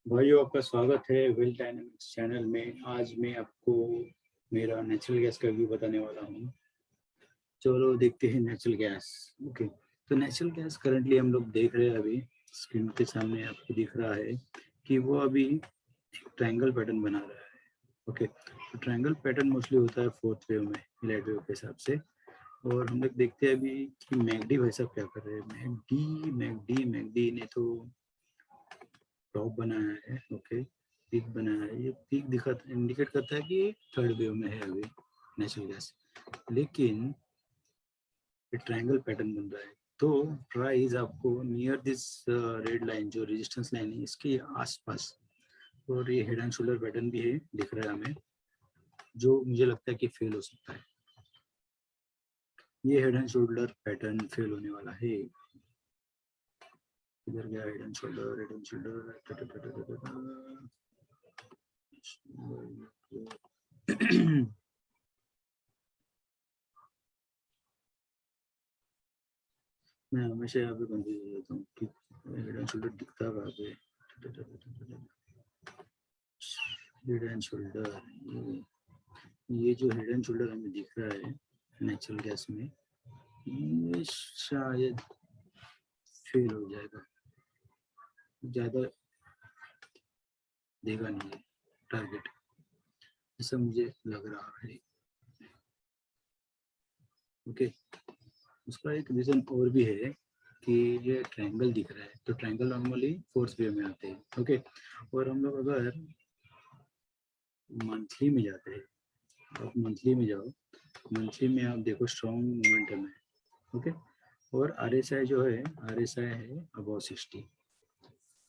भाइयों, आपका स्वागत है वेल्थ डायनेमिक्स चैनल में। आज मैं आपको मेरा नेचुरल गैस का व्यू बताने वाला हूँ। चलो देखते हैं नेचुरल गैस। ओके, तो नेचुरल गैस करंटली हम लोग देख रहे हैं, अभी स्क्रीन के सामने आपको दिख रहा है कि वो अभी ट्रायंगल पैटर्न बना रहा है। ओके, तो ट्रायंगल पैटर्न मोस्टली होता है फोर्थ वेव में, लाइट वेव के हिसाब से। और हम लोग देखते हैं अभी कि मैकडी भाई साहब क्या कर रहे हैं। मैकडी ने तो टॉप बनाया है। ओके, पीक बनाया है। ये पीक दिखाता इंडिकेट करता है कि थर्ड वेव में है अभी नेचुरल गैस, लेकिन ये ट्रायंगल पैटर्न बन रहा है। तो प्राइस आपको नियर दिस रेड लाइन, जो रेजिस्टेंस लाइन है, इसके आसपास, और ये हेड एंड शोल्डर पैटर्न भी है दिख रहा है हमें, जो मुझे लगता है कि फेल हो सकता है। ये head and shoulder pattern fail होने वाला है। इधर गया head and shoulder, head and shoulder. मैं हमेशा यहाँ पे कंफ्यूज हो जाता हूँ कि हेड एंड शोल्डर दिखता कहाँ पे। हेड एंड शोल्डर, ये जो हेड एंड शोल्डर हमें दिख रहा है नेचुरल गैस में, ये शायद फेल हो जाएगा, ज़्यादा देगा नहीं है टारगेट, ऐसा मुझे लग रहा है। ओके, उसका एक रीज़न और भी है कि ये ट्रायंगल दिख रहा है, तो ट्रायंगल नॉर्मली फोर्थ वे में आते हैं। ओके, और हम लोग अगर मंथली में जाते हैं, आप मंथली में जाओ, मंथली में आप देखो स्ट्रॉन्ग मोमेंटम है। ओके, और आरएसआई जो है, आरएसआई है अबाउ 60,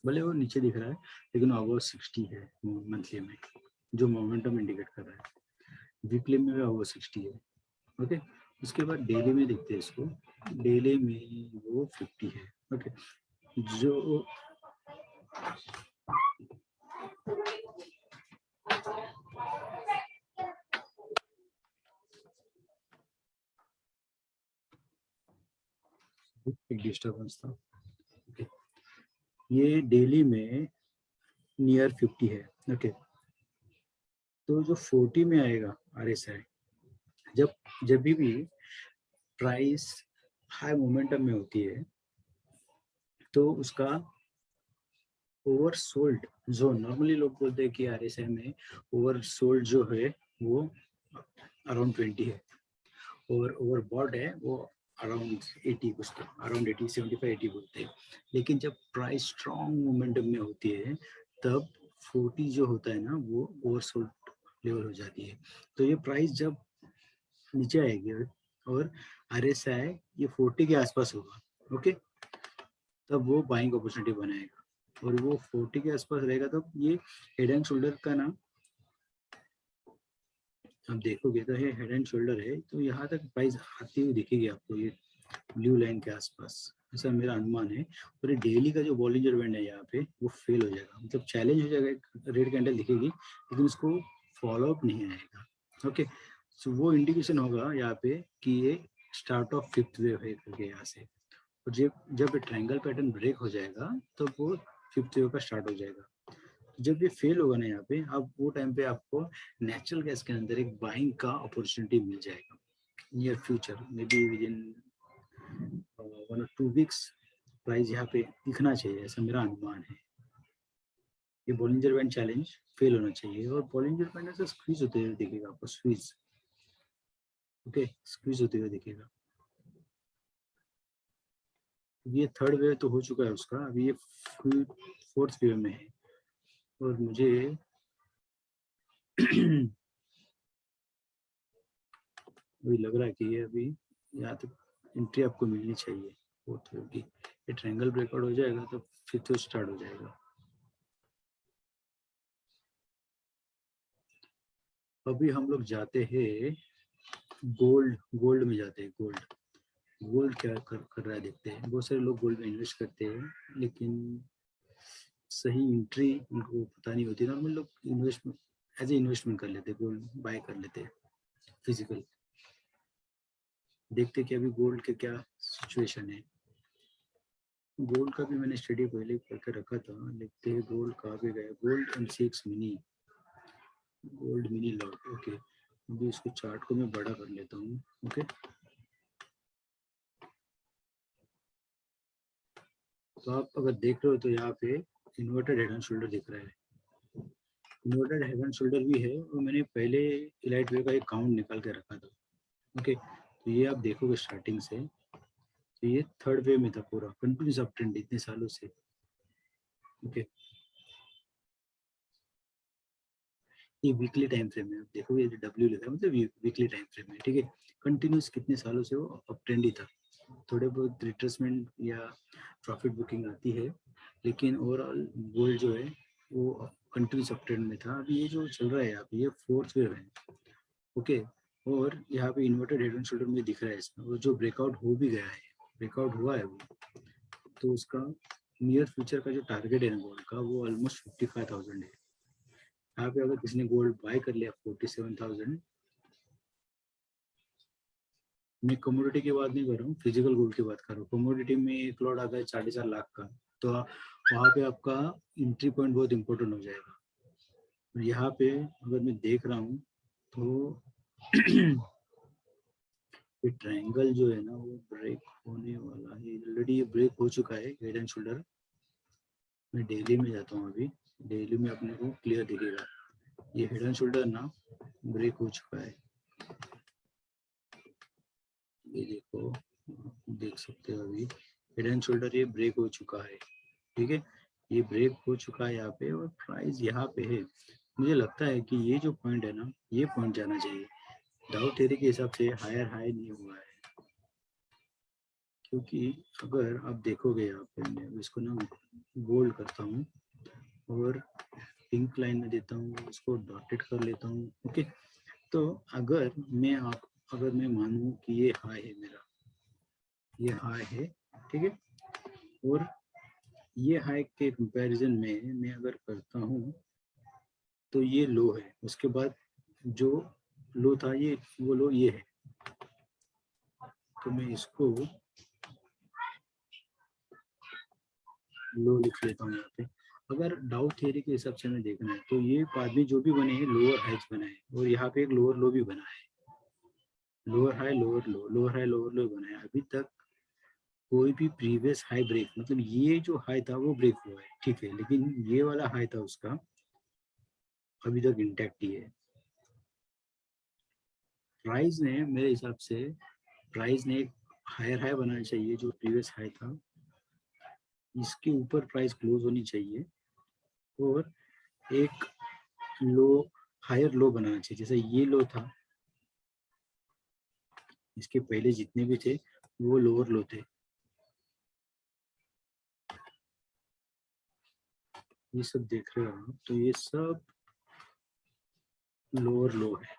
भले वो नीचे दिख रहा है लेकिन अबाउ 60 है मंथली में, जो मोमेंटम इंडिकेट कर रहा है। वीकली में भी अबाउ 60 है। ओके, उसके बाद डेली में देखते हैं इसको, डेली में वो 50 है। ओके, जो एक डिस्टर्बेंस था। ओके, ये डेली में नियर 50 है। ओके, तो जो 40 में आएगा आरएसआई, जब जब भी प्राइस हाई मोमेंटम में होती है, तो उसका ओवरसोल्ड जोन, नॉर्मली लोग बोलते हैं कि आरएसआई में ओवरसोल्ड जो है वो अराउंड 20 है, और ओवरबॉट है वो अराउंड 80, कुछ तो अराउंड 80, 75, 80 बोलते हैं। लेकिन जब प्राइस स्ट्रॉन्ग मोमेंटम में होती है, तब 40 जो होता है ना, वो ओवरसोल्ड लेवल हो जाती है। तो ये प्राइस जब नीचे आएगी और आरएसआई ये 40 के आसपास होगा, ओके, तब वो बाइंग अपॉर्चुनिटी बनाएगा। और वो 40 के आसपास रहेगा, तब ये हेड एंड शोल्डर का ना, आप देखोगे तो ये हेड एंड शोल्डर है, तो यहाँ तक प्राइस आती हुई दिखेगी आपको, ये ब्लू लाइन के आसपास, ऐसा मेरा अनुमान है। और ये डेली का जो बॉलिंजर बैंड है यहाँ पे, वो फेल हो जाएगा, मतलब चैलेंज हो जाएगा। एक रेड कैंडल दिखेगी लेकिन उसको फॉलो अप नहीं आएगा। ओके, सो वो इंडिकेशन होगा यहाँ पे कि ये स्टार्ट ऑफ फिफ्थ वेव है करके यहाँ से। और जब जब ये ट्रायंगल पैटर्न ब्रेक हो जाएगा, तो वो फिफ्थ वेव का स्टार्ट हो जाएगा। जब ये फेल होगा ना यहाँ पे, अब वो टाइम पे आपको नेचुरल गैस के अंदर एक बाइंग का अपॉर्चुनिटी मिल जाएगा near future, may be with in 1 और 2 वीक्स। प्राइस यहाँ पे दिखना चाहिए, ऐसा मेरा अनुमान है। ये बॉलिंजर बैंड चैलेंज फेल होना चाहिए, और बॉलिंजर बैंड ऐसा स्क्वीज होते हुए दिखेगा आपको, स्क्वीज। ओके, स्क्वीज होते हुए दिखेगा। ये थर्ड वेव तो हो चुका है उसका, अभी ये फोर्थ वेव में है। और मुझे अभी लग रहा है कि ये अभी यहाँ तक एंट्री आपको मिलनी चाहिए फोर्थ वेव की। ये ट्रायंगल ब्रेकआउट हो जाएगा तो फिफ्थ वेव स्टार्ट हो जाएगा। अभी हम लोग जाते हैं गोल्ड, गोल्ड में जाते हैं। गोल्ड, गोल्ड क्या कर रहा है देखते हैं। बहुत सारे लोग गोल्ड में इन्वेस्ट करते हैं, लेकिन सही एंट्री उनको पता नहीं होती। नॉर्मल लोग इन्वेस्टमेंट एज ए इन्वेस्टमेंट कर लेते हैं, गोल्ड बाय कर लेते हैं फिजिकल। देखते हैं कि अभी गोल्ड के क्या सिचुएशन है। गोल्ड का भी मैंने स्टडी पहले करके रखा था। देखते हैं गोल्ड कहाँ पे गया। Gold MCX mini, gold mini lot. Okay, अभी इसको चार्ट को मैं बड़ा कर लेता हूँ। ओके, तो आप अगर देख रहे हो तो यहाँ पे इन्वर्टेड हेड एंड शोल्डर दिख रहा है। इन्वर्टेड हेड एंड शोल्डर भी है, और मैंने पहले इलाइट वे का एक काउंट निकाल के रखा था। ओके, तो ये आप देखोगे स्टार्टिंग से, तो ये थर्ड वे में था पूरा कंटिन्यूस अप ट्रेंड इतने सालों से। ओके, ये वीकली टाइम फ्रेम है, आप देखोगे ये डब्ल्यू लिखा है मतलब वीकली टाइम फ्रेम है। ठीक है, कंटिन्यूस कितने सालों से वो अप ट्रेंड ही था। थोड़े बहुत रिट्रेसमेंट या प्रॉफिट बुकिंग आती है, लेकिन ओवरऑल गोल्ड जो है वो कंटिन्यूस अप ट्रेंड में था। अभी ये जो चल रहा है यहाँ पे ये फोर्थ वेव है। ओके, और यहाँ पे इन्वर्टेड हेड एंड शोल्डर में दिख रहा है इसमें, और जो ब्रेकआउट हो भी गया है, ब्रेकआउट हुआ है वो, तो उसका नियर फ्यूचर का जो टारगेट है ना गोल्ड का, वो ऑलमोस्ट 55,000 है। यहाँ पे अगर किसी ने गोल्ड बाय कर लिया 47,000, मैं कमोडिटी की बात नहीं कर रहा हूँ, फिजिकल गोल्ड की बात कर रहा हूँ। कमोडिटी में एक लॉट आता है 4.5 लाख का, तो वहाँ पे आपका एंट्री पॉइंट बहुत इंपॉर्टेंट हो जाएगा। और यहाँ पे अगर मैं देख रहा हूँ तो ये ट्रायंगल जो है ना वो ब्रेक होने वाला है ऑलरेडी। ये ब्रेक हो चुका है हेड एंड शोल्डर। मैं डेली में जाता हूँ अभी, डेली में अपने को क्लियर दिखेगा ये हेड एंड शोल्डर ना ब्रेक हो चुका है। ये देखो, देख सकते हो अभी हेड एंड शोल्डर ये ब्रेक हो चुका है। ठीक है, ये ब्रेक हो चुका है यहाँ पे, और प्राइस यहाँ पे है। मुझे लगता है कि ये जो पॉइंट है ना, ये पॉइंट जाना चाहिए। डाउ थ्योरी के हिसाब से हायर हाई नहीं हुआ है, क्योंकि अगर आप देखोगे यहाँ पे, मैं इसको ना बोल्ड करता हूँ और पिंक लाइन में देता हूँ, इसको डॉटेड कर लेता हूँ। ओके, तो अगर मैं मानूँ कि ये हाई है मेरा, ये हाई है, ठीक है, और ये हाई के कंपैरिजन में मैं अगर करता हूँ तो ये लो है, उसके बाद जो लो था ये, वो लो ये है। तो मैं इसको लो लिख लेता हूँ यहाँ पे। अगर डाउ थ्योरी के हिसाब से हमें देखना है तो ये बाद में जो भी बने हैं लोअर हाइज बना है, और यहाँ पे एक लोअर लो भी बना है। लोअर हाई लोअर लो, लोअर हाई लोअर लो बना है। अभी तक कोई भी प्रीवियस हाई ब्रेक, मतलब ये जो हाई था वो ब्रेक हुआ है, ठीक है, लेकिन ये वाला हाई था उसका अभी तक इंटैक्ट ही है। प्राइस ने मेरे हिसाब से, प्राइस ने एक हायर हाई बनाना चाहिए जो प्रीवियस हाई था, इसके ऊपर प्राइस क्लोज होनी चाहिए, और एक लो, हायर लो बनाना चाहिए। जैसे ये लो था, इसके पहले जितने भी थे वो लोअर लो थे। ये सब देख रहे हो आप, तो ये सब लोअर लो है,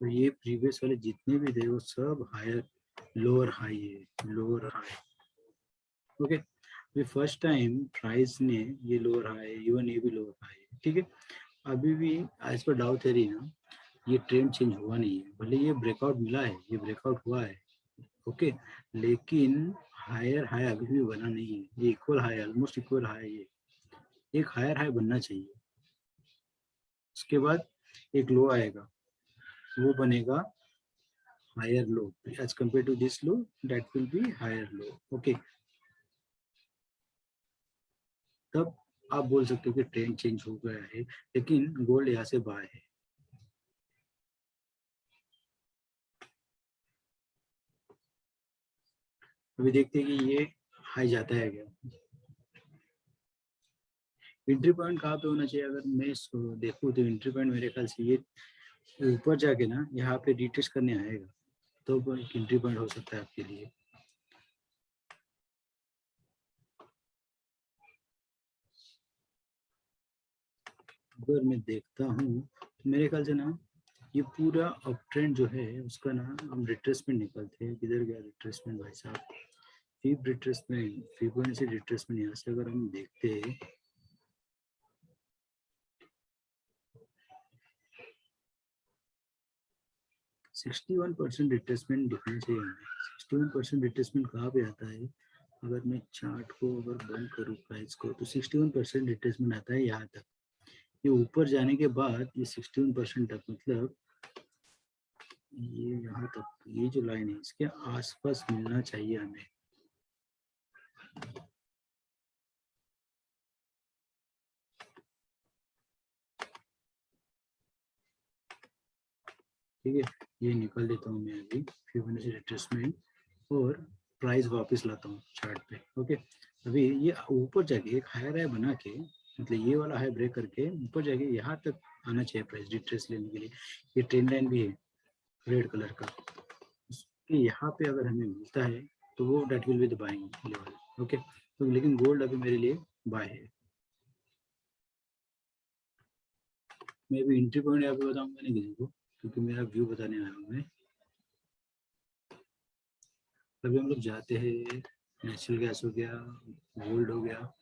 और ये प्रीवियस वाले जितने भी थे वो सब हायर लोअर हाई है, लोअर हाई। ओके, ये फर्स्ट टाइम प्राइस ने ये लोअर हाई, इवन ये भी लोअर हाई, ठीक है। अभी भी एज पर डाउ थ्योरी ना ये ट्रेंड चेंज हुआ नहीं है, भले ये ब्रेकआउट मिला है, ये ब्रेकआउट हुआ है, ओके, लेकिन हायर हाई अभी भी बना नहीं है। ये equal high, almost equal high, ये एक हायर हाई बनना चाहिए। उसके बाद एक लो आएगा, वो बनेगा higher low as compared to this low, that will be higher low. Okay, तब आप बोल सकते हो कि ट्रेंड चेंज हो गया है, लेकिन गोल्ड यहाँ से बाय है। अभी देखते हैं कि ये हाई जाता है क्या। एंट्री पॉइंट कहाँ पे होना चाहिए, अगर मैं देखूँ तो एंट्री पॉइंट मेरे ख्याल से ये ऊपर जाके ना यहाँ पे रिटेस्ट करने आएगा, तो एक एंट्री पॉइंट हो सकता है आपके लिए। अगर मैं देखता हूँ तो मेरे ख्याल से ना ये पूरा अप ट्रेंड जो है उसका ना हम रिट्रेसमेंट निकलते हैं। किधर गया रिट्रेसमेंट भाई साहब, फीब रिट्रेसमेंट, फ्रीक्वेंसी रिट्रेसमेंट। यहाँ से अगर हम देखते हैं 61% रिट्रेसमेंट दिखना चाहिए हमें। 61% रिट्रेसमेंट कहाँ पे आता है, अगर मैं चार्ट को अगर बंद करूँ प्राइस को तो 61% रिट्रेसमेंट आता है यहाँ तक। ये ऊपर जाने के बाद ये 61% तक, मतलब ये यहाँ तक, ये जो लाइन है इसके आसपास मिलना चाहिए हमें। ठीक है, ये निकाल देता हूँ मैं अभी फिबोनाची रिट्रेसमेंट और प्राइस वापस लाता हूँ चार्ट पे। ओके, अभी ये ऊपर जाके एक हायर हाई बना के, मतलब ये वाला हाई ब्रेक करके ऊपर जाके यहाँ तक आना चाहिए प्राइस रिट्रेस लेने के लिए। ये ट्रेंड लाइन भी है रेड कलर का, कि यहाँ पे अगर हमें मिलता है तो वो that will be the buying level. Okay, तो लेकिन गोल्ड अभी मेरे लिए बाय है। मैं अभी एंट्री पॉइंट यहाँ पे बताऊंगा नहीं किसी को, क्योंकि मेरा व्यू बताने आया हूँ मैं। अभी हम लोग जाते हैं, नेचुरल गैस हो गया, गोल्ड हो गया,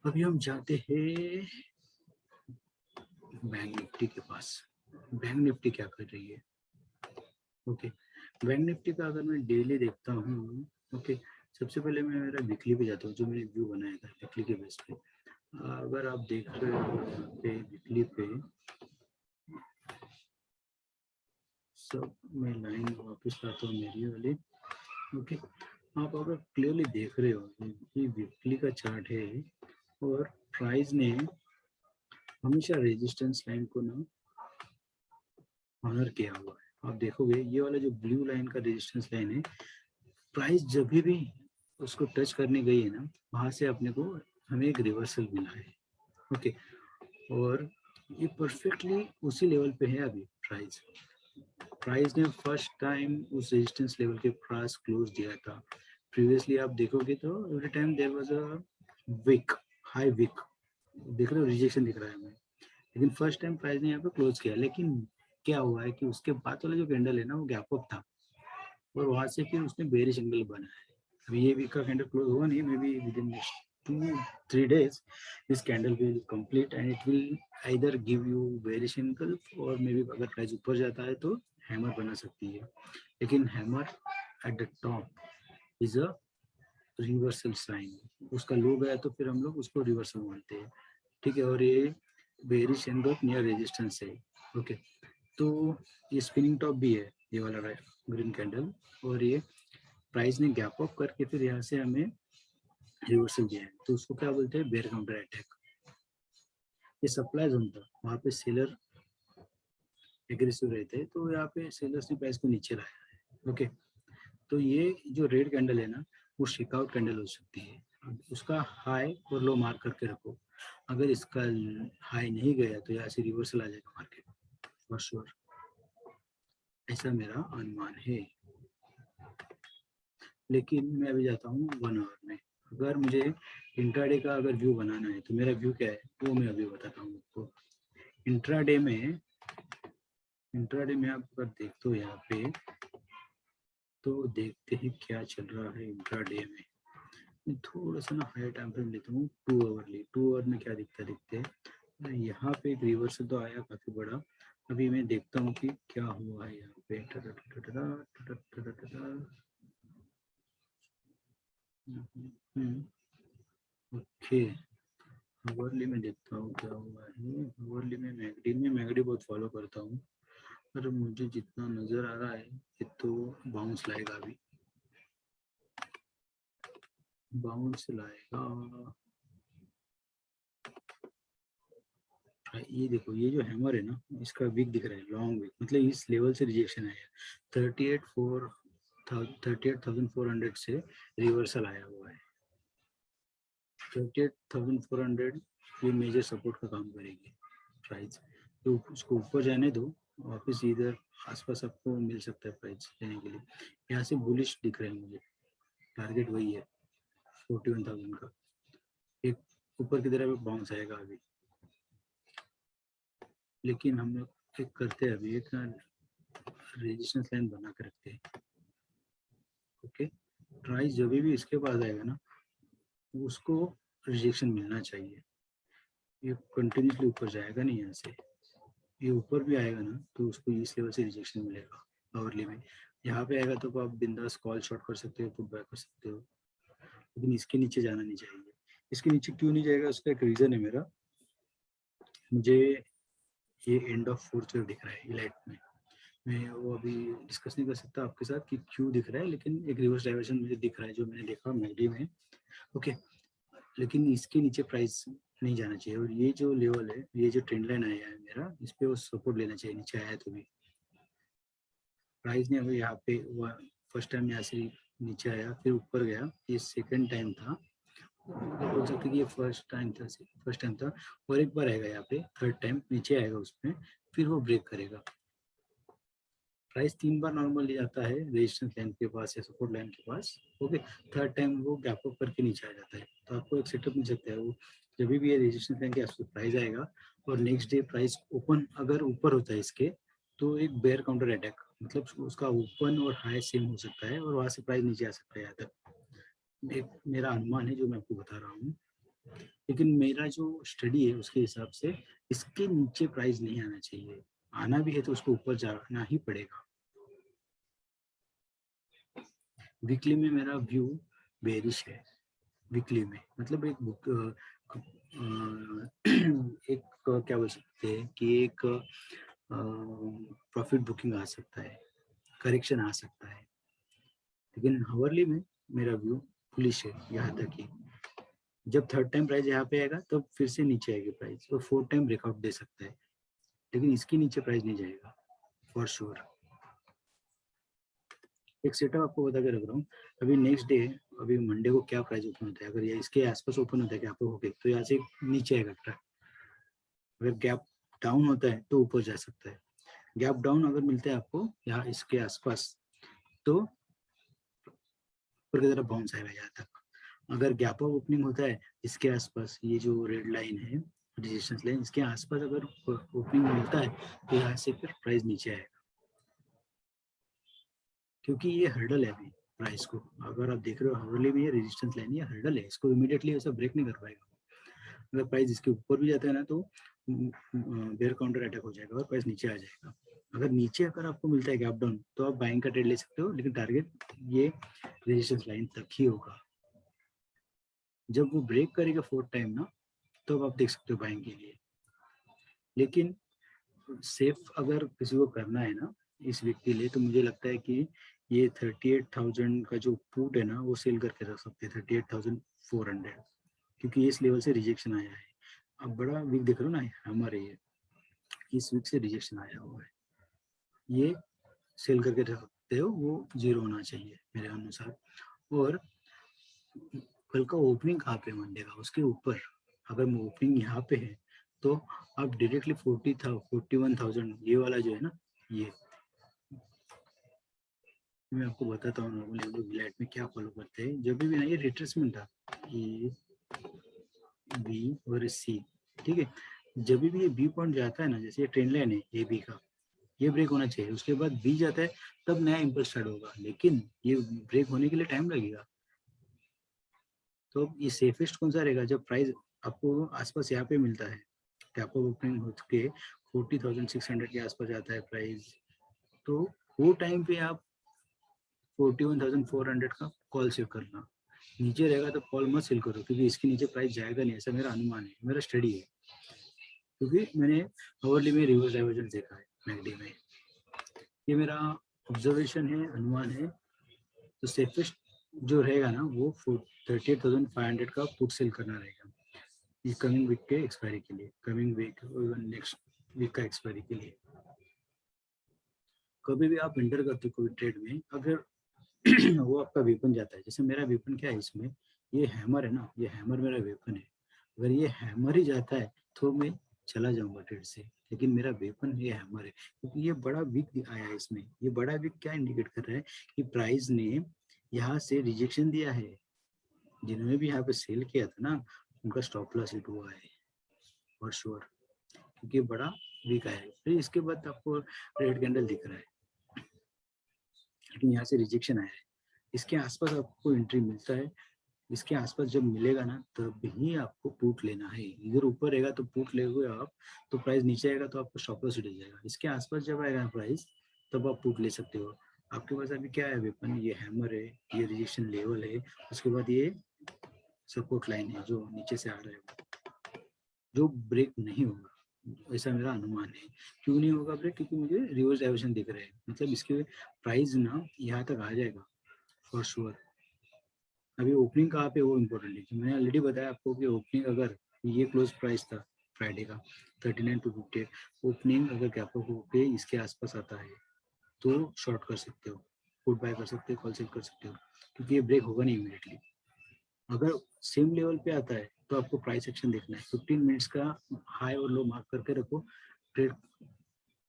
अभी हम जाते हैं बैंक निफ्टी के पास। बैंक निफ्टी क्या कर रही है? ओके, बैंक निफ्टी का अगर मैं डेली देखता हूँ, ओके, सबसे पहले मैं मेरा वीकली पे जाता हूँ, जो मैंने व्यू बनाया था वीकली के बेस पे। अगर आप देख रहे हो यहाँ पे वीकली पे, सब मैं लाइन वापस लाता हूँ मेरी वाली। ओके, आप अगर क्लियरली देख रहे हो ये वीकली का चार्ट है और प्राइस ने हमेशा रेजिस्टेंस लाइन को ना ऑनर किया हुआ है। आप देखोगे ये वाला जो ब्लू लाइन का रेजिस्टेंस लाइन है, प्राइस जब भी उसको टच करने गई है ना, वहां से अपने को हमें एक रिवर्सल मिला है। ओके, और ये परफेक्टली उसी लेवल पे है अभी प्राइस। प्राइस ने फर्स्ट टाइम उस रेजिस्टेंस लेवल के पास क्लोज दिया था। प्रीवियसली आप देखोगे तो every time there was a wick, high wick, देख रहे हो रिजेक्शन दिख रहा है हमें, लेकिन फर्स्ट टाइम प्राइस ने यहाँ पे क्लोज किया। लेकिन क्या हुआ है कि उसके बाद वाला जो कैंडल है ना वो गैप अप था और वहां से फिर उसने बेरिश एंगल बनाया है। अभी ये वीक का कैंडल क्लोज हुआ नहीं, may be with in 2-3 days this candle will complete and it will either give you bearish engulf और मे बी अगर प्राइस ऊपर जाता है तो हैमर बना सकती है। लेकिन hammer at the top is a reversal sign, उसका लो गया तो फिर हम लोग उसको रिवर्सल बोलते हैं। ठीक है, और ये बेरिश एंगल्फ नियर रेजिस्टेंस है। ओके, तो ये स्पिनिंग टॉप भी है ये वाला ग्रीन कैंडल, और ये प्राइस ने गैप अप करके फिर यहाँ से हमें रिवर्सल दिया है, तो उसको क्या बोलते हैं? Bear counter attack. ये सप्लाई जोन था, वहाँ पे सेलर एग्रेसिव रहते हैं, तो यहाँ पे सेलर्स ने प्राइस को नीचे लाया है। ओके, तो ये जो रेड कैंडल है ना, वो शेकआउट कैंडल हो सकती है। अब उसका हाई और लो मार्क करके रखो, अगर इसका हाई नहीं गया तो यहाँ से रिवर्सल आ जाएगा मार्केट फॉर श्योर, ऐसा मेरा अनुमान है। लेकिन मैं अभी जाता हूँ 1 आवर में। अगर मुझे इंट्राडे का अगर व्यू बनाना है तो मेरा व्यू क्या है वो मैं अभी बताता हूँ आपको। इंट्राडे में आप अगर देखते हो यहाँ पे, तो देखते हैं क्या चल रहा है इंट्राडे में। मैं थोड़ा सा ना हायर टाइम फ्रेम लेता हूँ, 2 आवर 2 आवर में क्या दिखता है यहाँ पे एक रिवर्सल तो आया काफी बड़ा। अभी मैं देखता हूँ कि क्या हुआ है यहाँ पे। ओके, हवर्ली में देखता हूँ क्या हुआ है। हवर्ली में मैगडी बहुत फॉलो करता हूँ, पर मुझे जितना नजर आ रहा है ये तो बाउंस लाएगा, अभी बाउंस लाएगा। ये देखो, ये जो हैमर है ना इसका वीक दिख रहा है, लॉन्ग वीक, मतलब इस लेवल से रिजेक्शन आया 38,400 से रिवर्सल आया हुआ है। 38,400 ये मेजर सपोर्ट का काम करेगी प्राइस, तो उसको ऊपर जाने दो, वापस इधर आसपास आपको मिल सकता है प्राइस लेने के लिए। यहाँ से बुलिश दिख रहे हैं मुझे, टारगेट वही है 41,000 का। एक ऊपर की तरफ बाउंस आएगा अभी, लेकिन हम लोग एक करते हैं अभी, एक रेजिस्टेंस लाइन बना के रखते हैं। ओके, प्राइस जब भी इसके पास आएगा ना उसको रिजेक्शन मिलना चाहिए। ये कंटिन्यूसली ऊपर जाएगा नहीं, यहाँ से ये ऊपर भी आएगा ना तो उसको इस लेवल से रिजेक्शन मिलेगा आवरली में। यहाँ पे आएगा तो आप बिंदास कॉल शॉर्ट कर सकते हो, पुट बैक कर सकते हो। लेकिन इसके नीचे जाना नहीं चाहिए। इसके नीचे क्यों नहीं जाएगा, उसका एक रीज़न है मेरा। मुझे ये एंड ऑफ फोर्थ वेव दिख रहा है लाइट में। मैं वो अभी डिस्कस नहीं कर सकता आपके साथ कि क्यों दिख रहा है, लेकिन एक रिवर्स डायवर्शन मुझे दिख रहा है जो मैंने देखा मैगडी में। ओके, लेकिन इसके नीचे प्राइस नहीं जाना चाहिए। और ये जो लेवल है, ये जो ट्रेंड लाइन आया है मेरा, इस पे वो सपोर्ट लेना चाहिए। नीचे आया तो भी प्राइस ने अगर यहाँ पे फर्स्ट टाइम यहाँ से नीचे आया, फिर ऊपर गया, ये सेकंड टाइम था, बोल सकते कि ये फर्स्ट टाइम था। और एक बार आएगा यहाँ पे, थर्ड टाइम नीचे आएगा उसमें, फिर वो ब्रेक करेगा। प्राइस 3 बार नॉर्मली जाता है रेजिस्टेंस लाइन के पास या सपोर्ट लाइन के पास। ओके, थर्ड टाइम वो गैप अप करके नीचे आ जाता है। तो आपको एक सेटअप मिल सकता है, वो जब भी ये रेजिस्टेंस लाइन के आसपास प्राइस आएगा और नेक्स्ट डे प्राइस ओपन अगर ऊपर होता है इसके, तो एक बेयर काउंटर अटैक, मतलब उसका ओपन और हाई सेम हो सकता है और वहां से प्राइस नीचे आ सकता है। यहाँ तक एक मेरा अनुमान है जो मैं आपको बता रहा हूँ, लेकिन मेरा जो स्टडी है उसके हिसाब से इसके नीचे प्राइस नहीं आना चाहिए। आना भी है तो उसको ऊपर जाना ही पड़ेगा। वीकली में मेरा व्यू बेरिश है। वीकली में मतलब एक बुक एक क्या बोल सकते हैं कि एक प्रॉफिट बुकिंग आ सकता है, करेक्शन आ सकता है। लेकिन हावरली में मेरा व्यू पुलिश है यहाँ तक कि जब थर्ड टाइम प्राइस यहाँ पे आएगा तब फिर से नीचे आएगी प्राइस और फोर्थ टाइम ब्रेकआउट दे सकता है, लेकिन इसके नीचे प्राइस नहीं जाएगा फॉर श्योर। एक सेटअप आपको बता के रख रहा हूँ। अभी नेक्स्ट डे, अभी मंडे को क्या प्राइस ओपन होता है, अगर ये इसके आसपास ओपन होता है क्या होके, तो यहाँ से नीचे आएगा ट्रैक। अगर गैप डाउन होता है तो ऊपर जा सकता है। गैप डाउन अगर मिलता है आपको यहाँ इसके आसपास, तो ऊपर की तरफ बाउंस आएगा यहाँ तक। अगर गैप अप ओपनिंग होता है इसके आसपास, ये जो रेड लाइन है रेजिस्टेंस लाइन, इसके आसपास अगर ओपनिंग मिलता है तो यहाँ से फिर प्राइस नीचे आएगा, क्योंकि ये हर्डल है अभी प्राइस को। अगर आप देख रहे हो हावरली में ये रेजिस्टेंस लाइन, ये हर्डल है, इसको इमीडिएटली ऐसा ब्रेक नहीं कर पाएगा। अगर प्राइस इसके ऊपर भी जाता है ना तो बेयर काउंटर अटैक हो जाएगा और प्राइस नीचे आ जाएगा। अगर नीचे अगर आपको मिलता है गैप डाउन तो आप बाइंग का ट्रेड ले सकते हो, लेकिन टारगेट ये रेजिस्टेंस लाइन तक ही होगा। जब वो ब्रेक करेगा फोर्थ टाइम ना, तो आप देख सकते हो बाइंग के लिए। लेकिन सेफ अगर किसी को करना है ना इस वीक के लिए, तो मुझे लगता है कि ये 38,000 का जो पुट है ना वो सेल करके रख सकते हैं, 38,400, क्योंकि इस लेवल से रिजेक्शन आया है। अब बड़ा वीक देख रहे हो ना हमारे, ये इस वीक से रिजेक्शन आया हुआ है, ये सेल करके रख सकते हो, वो जीरो होना चाहिए मेरे अनुसार। और कल का ओपनिंग कहाँ पे मंडे का, उसके ऊपर अगर ओपनिंग यहाँ पे है तो आप डायरेक्टली 41,000 ये वाला जो है ना, ये मैं आपको बताता हूँ नॉर्मली हम लोग ग्लैड में क्या फॉलो करते हैं। जब भी ना ये रिट्रेसमेंट था, ए बी और सी, ठीक है, जब भी ये बी पॉइंट जाता है ना, जैसे ये ट्रेंड लाइन है ए बी का, ये ब्रेक होना चाहिए, उसके बाद बी जाता है तब नया इम्पल्स स्टार्ट होगा, लेकिन ये ब्रेक होने के लिए टाइम लगेगा। तो ये सेफेस्ट कौन सा रहेगा, जब प्राइस आपको आसपास यहाँ पे मिलता है, टैप ओपनिंग हो के 40,600 के आसपास जाता है प्राइस, तो वो टाइम पे आप 41,400 का कॉल सेव करना। नीचे रहेगा तो कॉल मत सेल करो, क्योंकि इसके नीचे प्राइस जाएगा नहीं, ऐसा मेरा अनुमान है, मेरा स्टडी है, क्योंकि मैंने हावरली में रिवर्स डाइवर्जन देखा है मैगडी में। ये मेरा ऑब्जर्वेशन है, अनुमान है। तो सेफेस्ट जो रहेगा ना वो 38,500 का पुट सेल करना रहेगा इस कमिंग वीक के एक्सपायरी के लिए, कमिंग वीक और नेक्स्ट वीक का एक्सपायरी के लिए। कभी भी आप एंटर करते हो कोई ट्रेड में, अगर वो आपका वेपन जाता है, जैसे मेरा वेपन क्या है इसमें, ये हैमर है ना, ये हैमर मेरा वेपन है। अगर ये हैमर ही जाता है तो मैं चला जाऊंगा ट्रेड से, लेकिन मेरा वेपन ये हैमर है, क्योंकि ये बड़ा वीक आया है इसमें। ये बड़ा वीक क्या इंडिकेट कर रहा है कि प्राइस ने यहाँ से रिजेक्शन दिया है, जिन्होंने भी यहाँ पे सेल किया था ना उनका स्टॉप लॉस हिट हुआ है फॉर श्योर, क्योंकि बड़ा वीक आया है। फिर इसके बाद आपको रेड कैंडल दिख रहा है, लेकिन यहाँ से रिजेक्शन आया है। इसके आसपास आपको एंट्री मिलता है, इसके आसपास जब मिलेगा ना तब ही आपको पुट लेना है। इधर ऊपर रहेगा तो पुट लेगे आप, तो प्राइस नीचे आएगा तो आपको स्टॉप लॉस हिट हो जाएगा। इसके आसपास जब आएगा प्राइस तब आप पुट ले सकते हो। आपके पास अभी क्या है वेपन, ये हैमर है, ये रिजेक्शन लेवल है, उसके बाद ये सपोर्ट लाइन है जो नीचे से आ रहा है, जो ब्रेक नहीं होगा, ऐसा मेरा अनुमान है। क्यों नहीं होगा ब्रेक? क्योंकि मुझे रिवर्स डायवर्शन दिख रहे हैं, मतलब इसके प्राइस ना यहाँ तक आ जाएगा फॉर श्योर। अभी ओपनिंग कहाँ पे वो इम्पोर्टेंट है। मैंने ऑलरेडी बताया आपको कि ओपनिंग अगर ये क्लोज प्राइस था फ्राइडे का 39,258, ओपनिंग अगर गैप अप होके इसके आसपास आता है तो शॉर्ट कर सकते हो, पुट बाय कर सकते हो, कॉल सेल कर सकते हो, क्योंकि ये ब्रेक होगा नहीं इमीडिएटली। अगर सेम लेवल पे आता है तो आपको प्राइस एक्शन देखना है। 15 मिनट्स का हाई और लो मार्क करके रखो, ट्रेड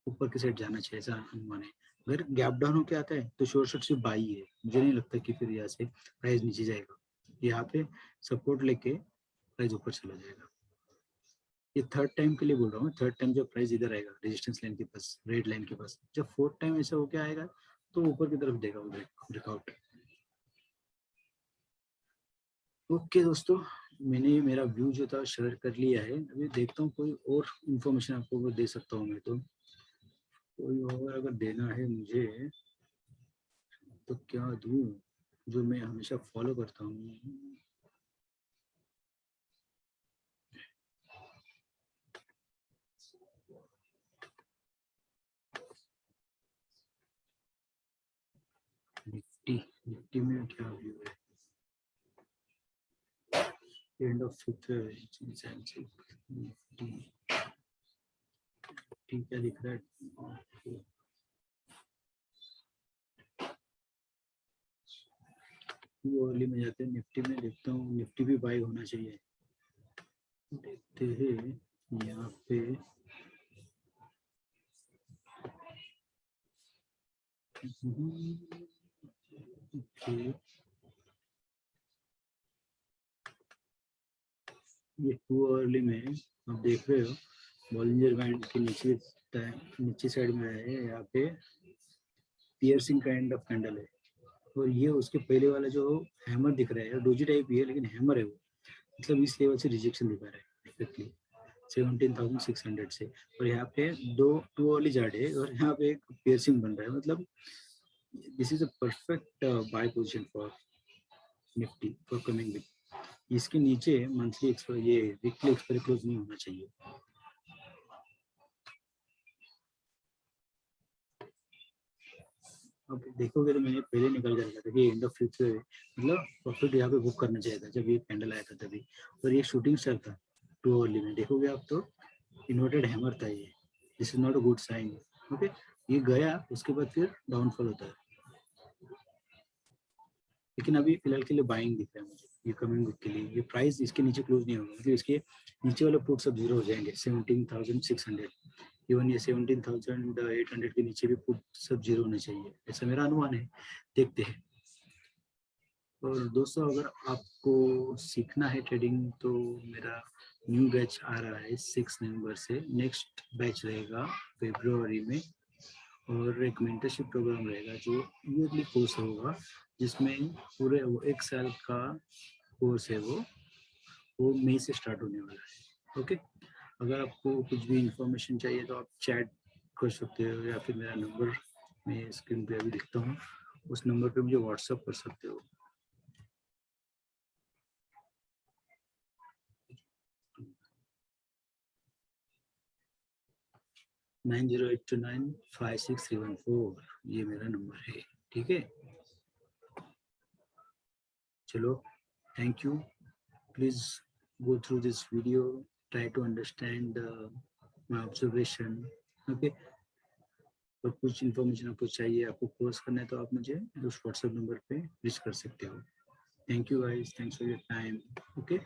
ऊपर की साइड जाना चाहिए, ऐसा अनुमान है। अगर गैप डाउन होके आता है तो शॉर्ट सिर्फ बाई है, मुझे नहीं लगता कि फिर यहाँ से प्राइस नीचे जाएगा। यहाँ पे सपोर्ट लेके प्राइस ऊपर चला जाएगा। ये थर्ड टाइम के लिए बोल रहा हूँ, थर्ड टाइम जब प्राइस इधर आएगा रेजिस्टेंस लाइन के पास, रेड लाइन के पास, जब फोर्थ टाइम ऐसा होके आएगा तो ऊपर की तरफ देगा वो ब्रेकआउट। ओके दोस्तों, मैंने मेरा व्यू जो था शेयर कर लिया है। अभी देखता हूँ कोई और इन्फॉर्मेशन आपको दे सकता हूँ मैं तो। कोई और अगर देना है मुझे तो क्या दूँ, जो मैं हमेशा फॉलो करता हूँ। निफ्टी, निफ्टी में क्या व्यू है? एंड ऑफ फिफ्थ निफ्टी, ठीक है दिख रहा है। वो अर्ली में जाते हैं, निफ्टी में देखता हूँ, निफ्टी भी बाय होना चाहिए। देखते हैं यहाँ पे okay, ये टू अर्ली में आप देख रहे हो बॉलिंजर बैंड के नीचे साइड में है, यहाँ पे पियर्सिंग काइंड ऑफ कैंडल है। और ये उसके पहले वाला जो हैमर दिख रहा है, डोजी टाइप ही है लेकिन हैमर है वो, मतलब इस लेवल से रिजेक्शन दिखा रहा है एक्चुअली 17,600 से। और यहाँ पे दो टू अर्ली चार्ट है और यहाँ पे एक पियर्सिंग बन रहा है, मतलब this is a perfect buy position for Nifty for coming week. इसके नीचे मंथली ये वीकली एक्सपायरी क्लोज नहीं होना चाहिए। अब देखोगे तो मैंने पहले निकल कर रखा था कि एंड ऑफ फ्यूचर मतलब प्रॉफिट यहाँ पे बुक करना चाहिए था जब ये कैंडल आया था तभी। और ये शूटिंग स्टार था टू अर्ली में, देखोगे आप तो इन्वर्टेड हैमर था ये। This is not a good sign. Okay, ये गया उसके बाद फिर डाउनफॉल होता है, लेकिन अभी फिलहाल के लिए बाइंग दिख रहा है मुझे ये कमिंग वीक के लिए। ये प्राइस इसके नीचे क्लोज नहीं होगा, मतलब इसके नीचे वाले पुट सब जीरो हो जाएंगे 17,600। इवन ये 17,800 के नीचे भी पुट सब जीरो होने चाहिए, ऐसा मेरा अनुमान है। देखते हैं। और दोस्तों अगर आपको सीखना है ट्रेडिंग तो मेरा न्यू बैच आ रहा है 6 नवंबर से। नेक्स्ट बैच रहेगा फरवरी में, और एक मेंटरशिप प्रोग्राम रहेगा जो ईयरली कोर्स होगा, जिसमें पूरे वो 1 साल का कोर्स है वो मई से स्टार्ट होने वाला है। ओके, अगर आपको कुछ भी इंफॉर्मेशन चाहिए तो आप चैट कर सकते हो, या फिर मेरा नंबर मैं स्क्रीन पे अभी दिखता हूँ, उस नंबर पे मुझे व्हाट्सअप कर सकते हो। नाइन 9082956314 ये मेरा नंबर है। ठीक है, चलो, thank you. Please go through this video, try to understand my observation. Okay, और कुछ इन्फॉर्मेशन आपको चाहिए, आपको कोर्स करना है तो आप मुझे उस व्हाट्सएप नंबर पे रीच कर सकते हो। Thank you guys, thanks for your time. Okay.